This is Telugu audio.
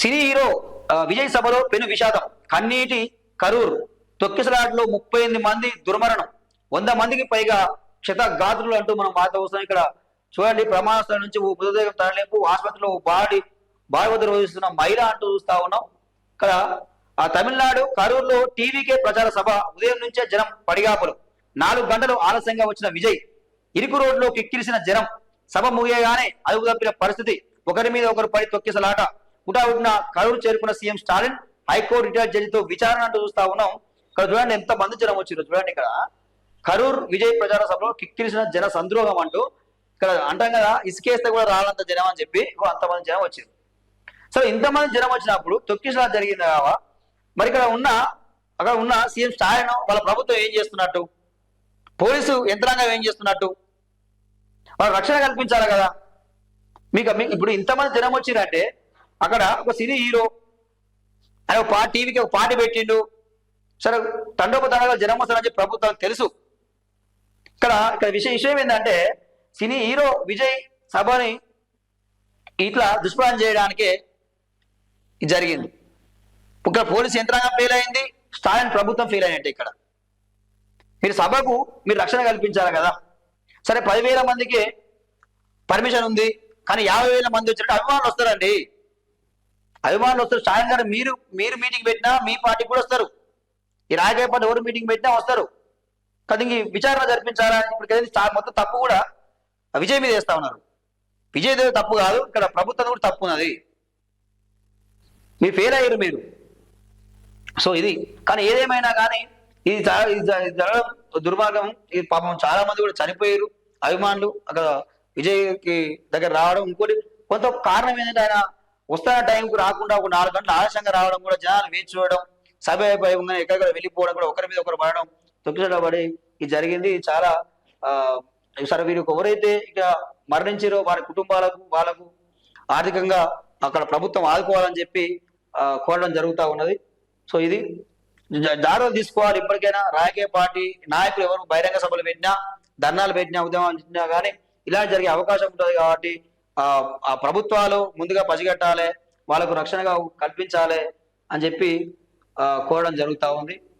సినీ హీరో విజయ్ సభలో పెను విషాదం, కన్నీటి కరూర్. తొక్కిసలాటలో 38 మంది దుర్మరణం, 100 మందికి పైగా క్షతగాత్రులు అంటూ మనం వార్త వస్తున్నాం. ఇక్కడ చూడండి, ప్రమాద స్థలం నుంచి ఓ మృతదేహం తరలింపు, ఆసుపత్రిలో బాడీ వద్ద రోజుస్తున్న మహిళ అంటూ చూస్తా ఉన్నాం. ఇక్కడ తమిళనాడు కరూర్లో టీవీకే ప్రచార సభ, ఉదయం నుంచే జనం పడిగాపులు. 4 గంటలు ఆలస్యంగా వచ్చిన విజయ్, ఇరుకు రోడ్లో కిక్కిరిసిన జనం. సభ ముగియగానే అదుపు తప్పిన పరిస్థితి, ఒకరి మీద ఒకరు పడి తొక్కిసలాట. హుటాహుటిన కరూరు చేరుకున్న సీఎం స్టాలిన్ హైకోర్టు రిటైర్డ్ జడ్జితో విచారణ అంటూ చూస్తా ఉన్నాం. ఇక్కడ చూడండి ఎంత మంది జనం వచ్చారు. చూడండి, ఇక్కడ కరూర్ విజయ్ ప్రచార సభలో కిక్కిరిసిన జన సంద్రోహం అంటూ ఇక్కడ అంటాం కదా, ఇసుకేస్తే కూడా రాలంత జనం అని చెప్పి అంతమంది జనం వచ్చారు. సో ఇంతమంది జనం వచ్చినప్పుడు తొక్కిసలాట జరిగింది కావా? మరి అక్కడ ఉన్న సీఎం స్టాలిన్ వాళ్ళ ప్రభుత్వం ఏం చేస్తున్నట్టు, పోలీసు యంత్రాంగం ఏం చేస్తున్నట్టు, వాళ్ళు రక్షణ కల్పించాలి కదా. మీకు ఇప్పుడు ఇంతమంది జనం వచ్చిందంటే అక్కడ ఒక సినీ హీరో ఆయన టీవీకి ఒక పార్టీ పెట్టిండు. సరే, తండోపతండగా జనం వస్తారని చెప్పి ప్రభుత్వం తెలుసు. ఇక్కడ విషయం ఏంటంటే, సినీ హీరో విజయ్ సభని ఇట్లా దుష్ప్రచారం చేయడానికే జరిగింది. ఇక్కడ పోలీసు యంత్రాంగం ఫెయిల్ అయింది, స్టాలిన్ ప్రభుత్వం ఫెయిల్ అయినట్టే. ఇక్కడ మీరు సభకు మీరు రక్షణ కల్పించాలి కదా. సరే, 10,000 మందికి పర్మిషన్ ఉంది, కానీ 50,000 మంది వచ్చినట్టు అభిమానులు వస్తారండి. అభిమానులు వస్తారు. స్టాలిన్ గారు మీరు మీటింగ్ పెట్టినా మీ పార్టీకి కూడా వస్తారు. ఈ రాజకీయ పార్టీ ఎవరు మీటింగ్ పెట్టినా వస్తారు. కానీ ఇంక విచారణ జరిపించాలా ఇప్పుడు మొత్తం తప్పు కూడా విజయ్ మీద వేస్తా ఉన్నారు. విజయ్ దేవ్ తప్పు కాదు, ఇక్కడ ప్రభుత్వం కూడా తప్పు ఉన్నది. మీరు ఫెయిల్ అయ్యారు మీరు. సో ఇది కానీ ఏదేమైనా కానీ ఇది జరగడం దుర్మార్గం. ఇది పాపం చాలా మంది కూడా చనిపోయారు అభిమానులు అక్కడ విజయ్కి దగ్గర రావడం. ఇంకోటి కొంత కారణం ఏంటంటే, ఆయన వస్తున్న టైంకు రాకుండా ఒక 4 గంటలు ఆలస్యంగా రావడం, కూడా జనాలు వేచి చూడడం, సభ అయిపోయి ఎక్కడ వెళ్ళిపోవడం, కూడా ఒకరి మీద ఒకరు పడడం, తొక్కిసలాట పడి ఇది జరిగింది. చాలా సరే, వీరికి ఎవరైతే ఇక మరణించారో వారి కుటుంబాలకు వాళ్ళకు ఆర్థికంగా అక్కడ ప్రభుత్వం ఆదుకోవాలని చెప్పి కోరడం జరుగుతూ ఉన్నది. సో ఇది జాగ్రత్తలు తీసుకోవాలి. ఇప్పటికైనా రాజకీయ పార్టీ నాయకులు ఎవరు బహిరంగ సభలు పెట్టినా, ధర్నాలు పెట్టినా, ఉద్యమాలు పెట్టినా కానీ ఇలా జరిగే అవకాశం ఉంటుంది. కాబట్టి ఆ ప్రభుత్వాలు ముందుగా పసిగట్టాలి, వాళ్ళకు రక్షణగా కల్పించాలి అని చెప్పి కోరడం జరుగుతూ ఉంది.